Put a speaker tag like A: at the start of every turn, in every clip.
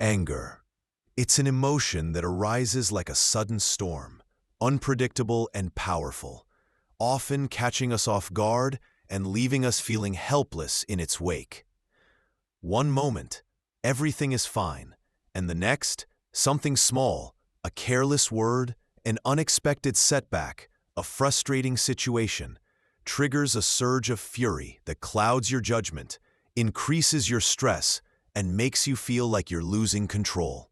A: Anger. It's an emotion that arises like a sudden storm, unpredictable and powerful, often catching us off guard and leaving us feeling helpless in its wake. One moment, everything is fine, and the next, something small, a careless word, an unexpected setback, a frustrating situation, triggers a surge of fury that clouds your judgment, increases your stress, and makes you feel like you're losing control.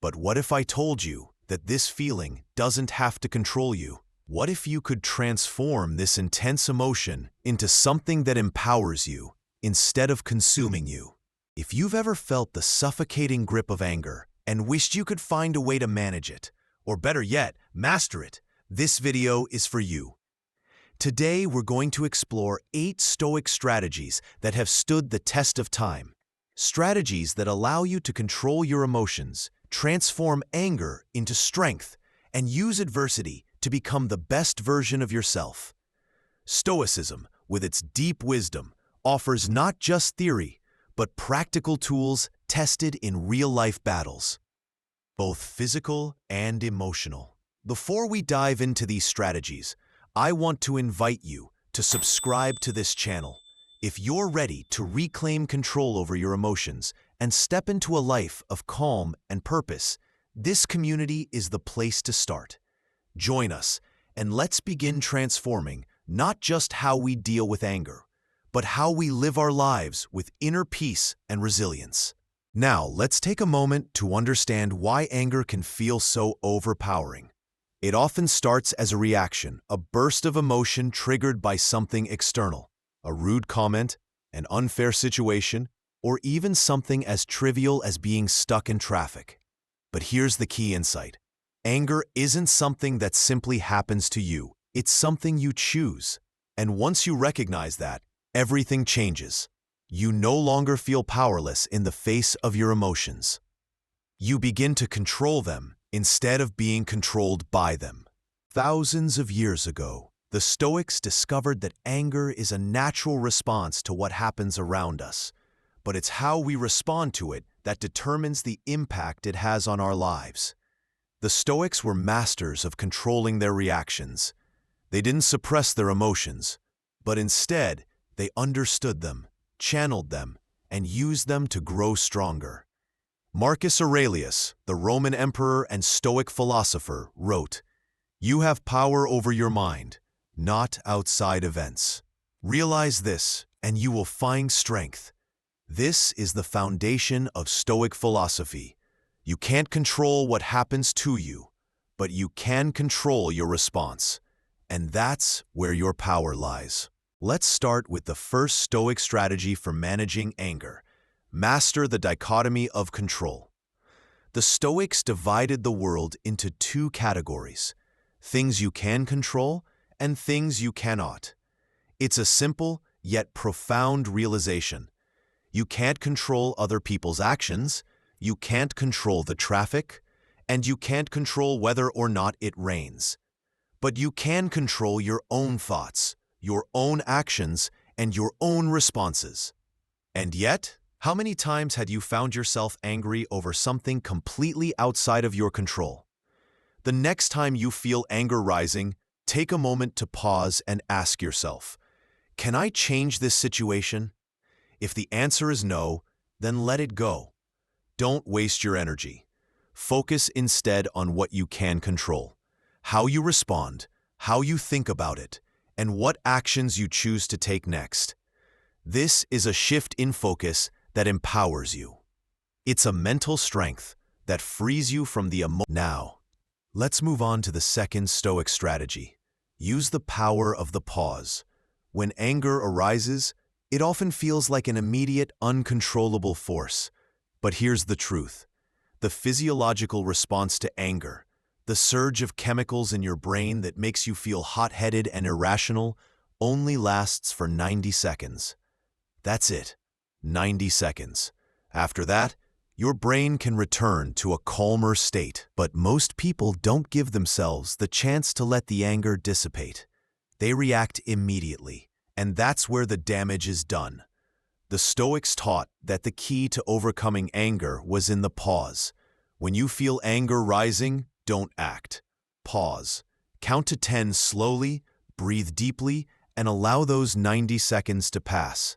A: But what if I told you that this feeling doesn't have to control you? What if you could transform this intense emotion into something that empowers you instead of consuming you? If you've ever felt the suffocating grip of anger and wished you could find a way to manage it, or better yet, master it, this video is for you. Today, we're going to explore 8 Stoic strategies that have stood the test of time. Strategies that allow you to control your emotions, transform anger into strength, and use adversity to become the best version of yourself. Stoicism, with its deep wisdom, offers not just theory, but practical tools tested in real-life battles, both physical and emotional. Before we dive into these strategies, I want to invite you to subscribe to this channel if you're ready to reclaim control over your emotions and step into a life of calm and purpose. This community is the place to start. Join us, and let's begin transforming not just how we deal with anger, but how we live our lives with inner peace and resilience. Now, let's take a moment to understand why anger can feel so overpowering. It often starts as a reaction, a burst of emotion triggered by something external, a rude comment, an unfair situation, or even something as trivial as being stuck in traffic. But here's the key insight. Anger isn't something that simply happens to you. It's something you choose. And once you recognize that, everything changes. You no longer feel powerless in the face of your emotions. You begin to control them instead of being controlled by them. Thousands of years ago, the Stoics discovered that anger is a natural response to what happens around us, but it's how we respond to it that determines the impact it has on our lives. The Stoics were masters of controlling their reactions. They didn't suppress their emotions, but instead, they understood them, channeled them, and used them to grow stronger. Marcus Aurelius, the Roman emperor and Stoic philosopher, wrote, "You have power over your mind, not outside events. Realize this, and you will find strength." This is the foundation of Stoic philosophy. You can't control what happens to you, but you can control your response. And that's where your power lies. Let's start with the first Stoic strategy for managing anger. Master the dichotomy of control. The Stoics divided the world into 2 categories: things you can control and things you cannot. It's a simple yet profound realization. You can't control other people's actions, you can't control the traffic, and you can't control whether or not it rains. But you can control your own thoughts, your own actions, and your own responses. And yet, how many times had you found yourself angry over something completely outside of your control? The next time you feel anger rising, take a moment to pause and ask yourself, can I change this situation? If the answer is no, then let it go. Don't waste your energy. Focus instead on what you can control, how you respond, how you think about it, and what actions you choose to take next. This is a shift in focus that empowers you. It's a mental strength that frees you from the emotion. Now, let's move on to the second Stoic strategy. Use the power of the pause. When anger arises, it often feels like an immediate, uncontrollable force. But here's the truth. The physiological response to anger, the surge of chemicals in your brain that makes you feel hot-headed and irrational, only lasts for 90 seconds. That's it. 90 seconds. After that, your brain can return to a calmer state. But most people don't give themselves the chance to let the anger dissipate. They react immediately, and that's where the damage is done. The Stoics taught that the key to overcoming anger was in the pause. When you feel anger rising, don't act. Pause. Count to 10 slowly, breathe deeply, and allow those 90 seconds to pass.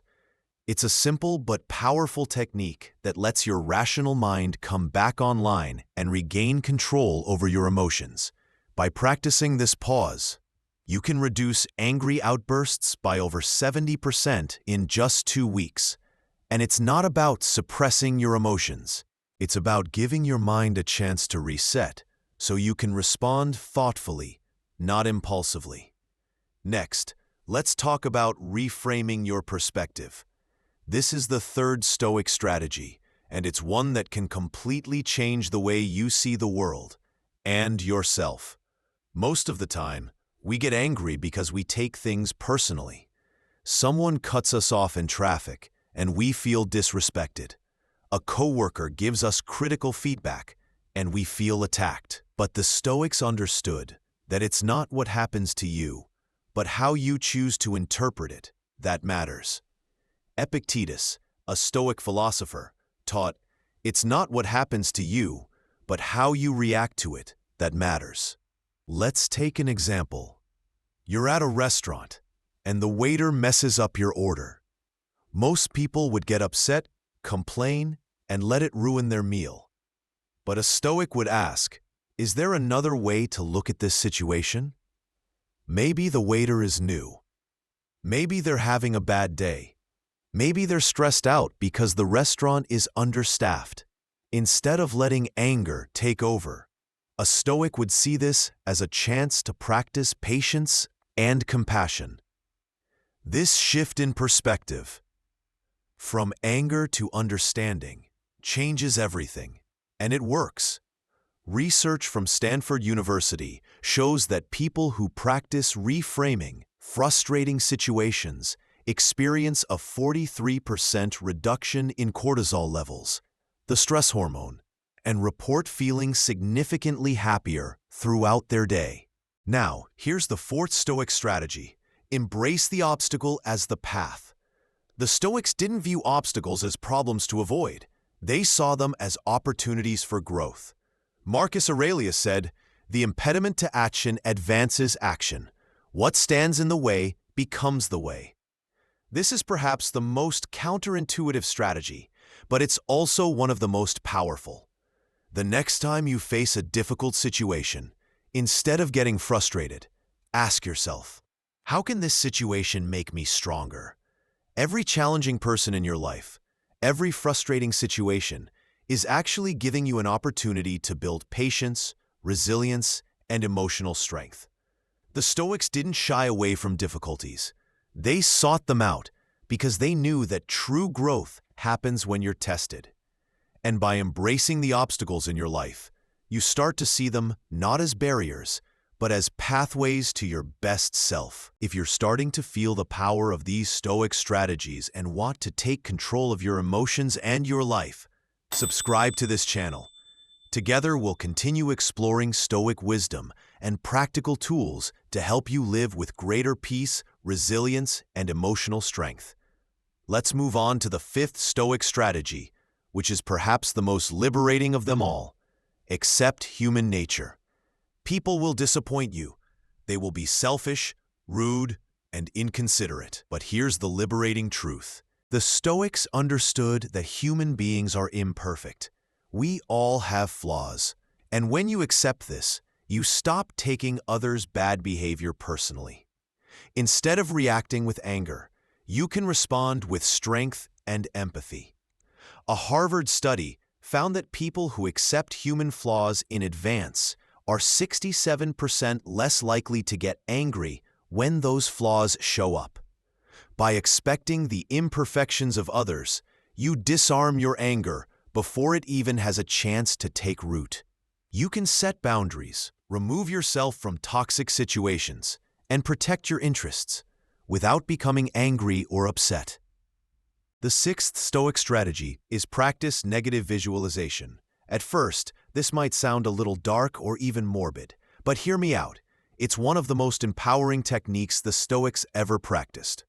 A: It's a simple but powerful technique that lets your rational mind come back online and regain control over your emotions. By practicing this pause, you can reduce angry outbursts by over 70% in just 2 weeks. And it's not about suppressing your emotions. It's about giving your mind a chance to reset so you can respond thoughtfully, not impulsively. Next, let's talk about reframing your perspective. This is the third Stoic strategy, and it's one that can completely change the way you see the world and yourself. Most of the time, we get angry because we take things personally. Someone cuts us off in traffic, and we feel disrespected. A coworker gives us critical feedback, and we feel attacked. But the Stoics understood that it's not what happens to you, but how you choose to interpret it, that matters. Epictetus, a Stoic philosopher, taught, "It's not what happens to you, but how you react to it that matters." Let's take an example. You're at a restaurant, and the waiter messes up your order. Most people would get upset, complain, and let it ruin their meal. But a Stoic would ask, is there another way to look at this situation? Maybe the waiter is new. Maybe they're having a bad day. Maybe they're stressed out because the restaurant is understaffed. Instead of letting anger take over, a Stoic would see this as a chance to practice patience and compassion. This shift in perspective, from anger to understanding, changes everything, and it works. Research from Stanford University shows that people who practice reframing frustrating situations experience a 43% reduction in cortisol levels, the stress hormone, and report feeling significantly happier throughout their day. Now, here's the fourth Stoic strategy: embrace the obstacle as the path. The Stoics didn't view obstacles as problems to avoid. They saw them as opportunities for growth. Marcus Aurelius said, "The impediment to action advances action. What stands in the way becomes the way." This is perhaps the most counterintuitive strategy, but it's also one of the most powerful. The next time you face a difficult situation, instead of getting frustrated, ask yourself, how can this situation make me stronger? Every challenging person in your life, every frustrating situation, is actually giving you an opportunity to build patience, resilience, and emotional strength. The Stoics didn't shy away from difficulties. They sought them out because they knew that true growth happens when you're tested. And by embracing the obstacles in your life, you start to see them not as barriers, but as pathways to your best self. If you're starting to feel the power of these Stoic strategies and want to take control of your emotions and your life, subscribe to this channel. Together, we'll continue exploring Stoic wisdom and practical tools to help you live with greater peace, resilience, and emotional strength. Let's move on to the fifth Stoic strategy, which is perhaps the most liberating of them all: accept human nature. People will disappoint you. They will be selfish, rude, and inconsiderate. But here's the liberating truth. The Stoics understood that human beings are imperfect. We all have flaws. And when you accept this, you stop taking others' bad behavior personally. Instead of reacting with anger, you can respond with strength and empathy. A Harvard study found that people who accept human flaws in advance are 67% less likely to get angry when those flaws show up. By expecting the imperfections of others, you disarm your anger before it even has a chance to take root. You can set boundaries, remove yourself from toxic situations, and protect your interests without becoming angry or upset. The sixth Stoic strategy is practice negative visualization. At first, this might sound a little dark or even morbid, but hear me out. It's one of the most empowering techniques the Stoics ever practiced.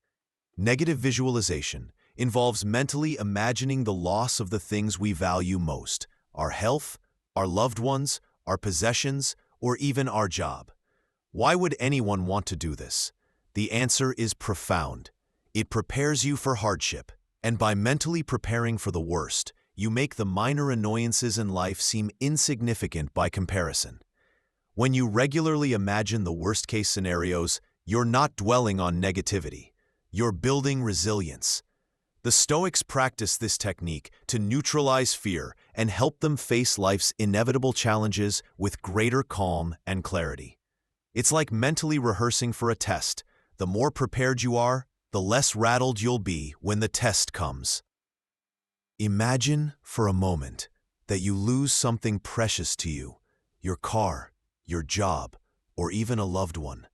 A: Negative visualization involves mentally imagining the loss of the things we value most: our health, our loved ones, our possessions, or even our job. Why would anyone want to do this? The answer is profound. It prepares you for hardship, and by mentally preparing for the worst, you make the minor annoyances in life seem insignificant by comparison. When you regularly imagine the worst-case scenarios, you're not dwelling on negativity. You're building resilience. The Stoics practice this technique to neutralize fear and help them face life's inevitable challenges with greater calm and clarity. It's like mentally rehearsing for a test. The more prepared you are, the less rattled you'll be when the test comes. Imagine for a moment that you lose something precious to you: your car, your job, or even a loved one.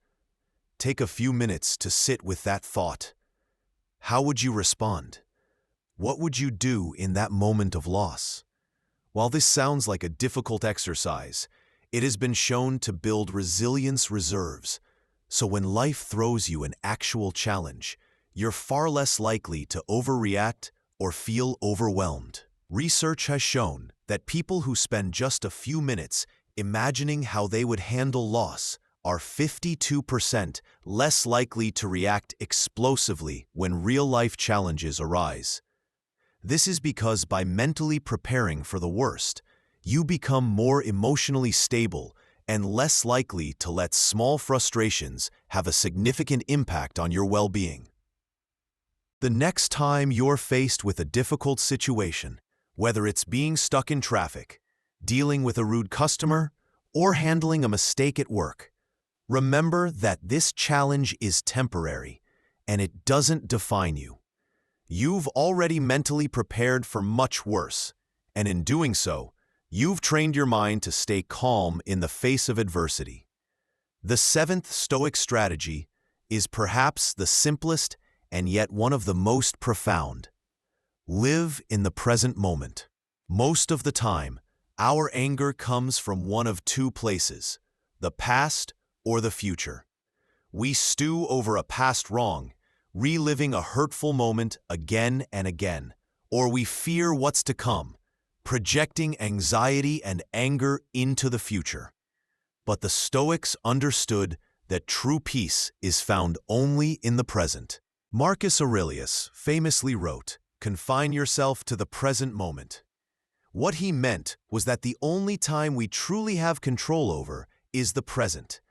A: Take a few minutes to sit with that thought. How would you respond? What would you do in that moment of loss? While this sounds like a difficult exercise, it has been shown to build resilience reserves. So when life throws you an actual challenge, you're far less likely to overreact or feel overwhelmed. Research has shown that people who spend just a few minutes imagining how they would handle loss are 52% less likely to react explosively when real-life challenges arise. This is because by mentally preparing for the worst, you become more emotionally stable and less likely to let small frustrations have a significant impact on your well-being. The next time you're faced with a difficult situation, whether it's being stuck in traffic, dealing with a rude customer, or handling a mistake at work, remember that this challenge is temporary and it doesn't define you. You've already mentally prepared for much worse, and in doing so, you've trained your mind to stay calm in the face of adversity. The seventh Stoic strategy is perhaps the simplest and yet one of the most profound. Live in the present moment. Most of the time, our anger comes from one of two places: the past or the future. We stew over a past wrong, reliving a hurtful moment again and again, or we fear what's to come, projecting anxiety and anger into the future. But the Stoics understood that true peace is found only in the present. Marcus Aurelius famously wrote, "Confine yourself to the present moment." What he meant was that the only time we truly have control over is the present.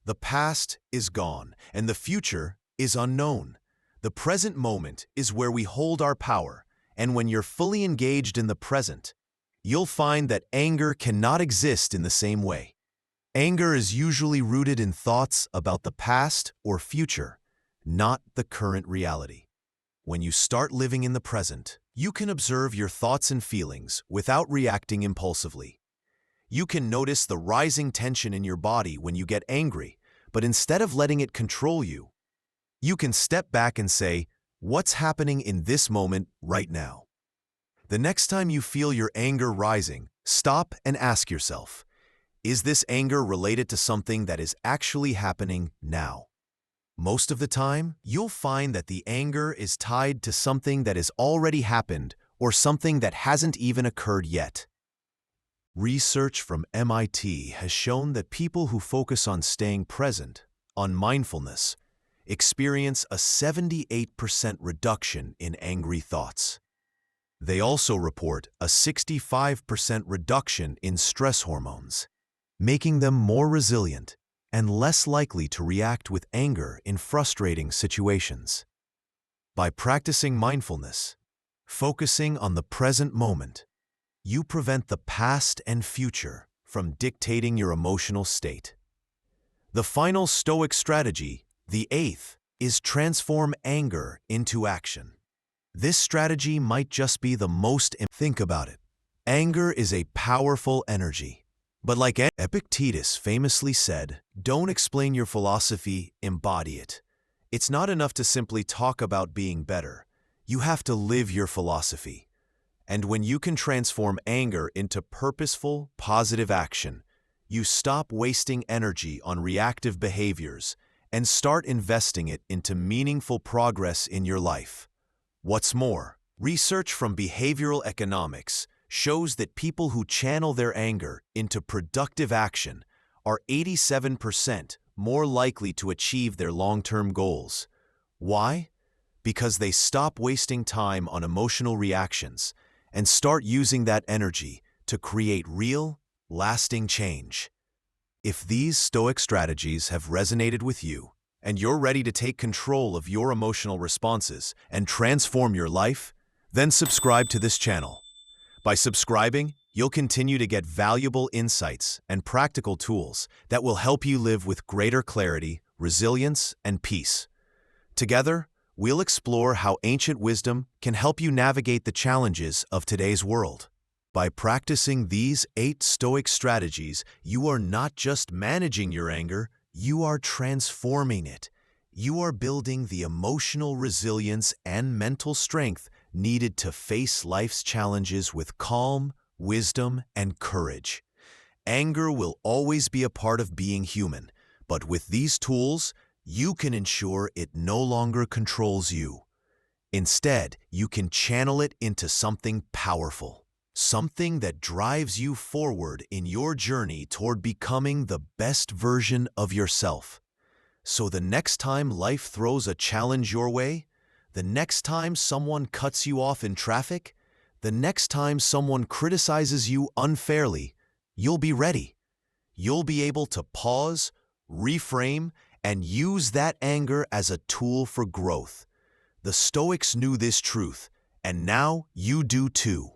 A: The past is gone, and the future is unknown. The present moment is where we hold our power, and when you're fully engaged in the present, you'll find that anger cannot exist in the same way. Anger is usually rooted in thoughts about the past or future, not the current reality. When you start living in the present, you can observe your thoughts and feelings without reacting impulsively. You can notice the rising tension in your body when you get angry, but instead of letting it control you, you can step back and say, "What's happening in this moment right now?" The next time you feel your anger rising, stop and ask yourself, is this anger related to something that is actually happening now? Most of the time, you'll find that the anger is tied to something that has already happened or something that hasn't even occurred yet. Research from MIT has shown that people who focus on staying present, on mindfulness, experience a 78% reduction in angry thoughts. They also report a 65% reduction in stress hormones, making them more resilient and less likely to react with anger in frustrating situations. By practicing mindfulness, focusing on the present moment, you prevent the past and future from dictating your emotional state. The final Stoic strategy, the eighth, is transform anger into action. This strategy might just be the most. Think about it. Anger is a powerful energy. But like Epictetus famously said, don't explain your philosophy, embody it. It's not enough to simply talk about being better. You have to live your philosophy. And when you can transform anger into purposeful, positive action, you stop wasting energy on reactive behaviors and start investing it into meaningful progress in your life. What's more, research from behavioral economics shows that people who channel their anger into productive action are 87% more likely to achieve their long-term goals. Why? Because they stop wasting time on emotional reactions and start using that energy to create real, lasting change. If these Stoic strategies have resonated with you, and you're ready to take control of your emotional responses and transform your life, then subscribe to this channel. By subscribing, you'll continue to get valuable insights and practical tools that will help you live with greater clarity, resilience, and peace. Together, we'll explore how ancient wisdom can help you navigate the challenges of today's world. By practicing these 8 Stoic strategies, you are not just managing your anger, you are transforming it. You are building the emotional resilience and mental strength needed to face life's challenges with calm, wisdom, and courage. Anger will always be a part of being human, but with these tools, you can ensure it no longer controls you. Instead, you can channel it into something powerful, something that drives you forward in your journey toward becoming the best version of yourself. So the next time life throws a challenge your way, the next time someone cuts you off in traffic, the next time someone criticizes you unfairly, you'll be ready. You'll be able to pause, reframe, and use that anger as a tool for growth. The Stoics knew this truth, and now you do too.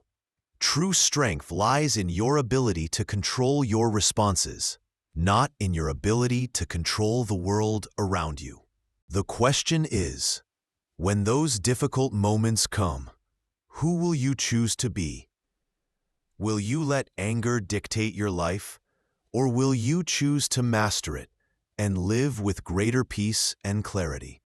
A: True strength lies in your ability to control your responses, not in your ability to control the world around you. The question is, when those difficult moments come, who will you choose to be? Will you let anger dictate your life, or will you choose to master it and live with greater peace and clarity?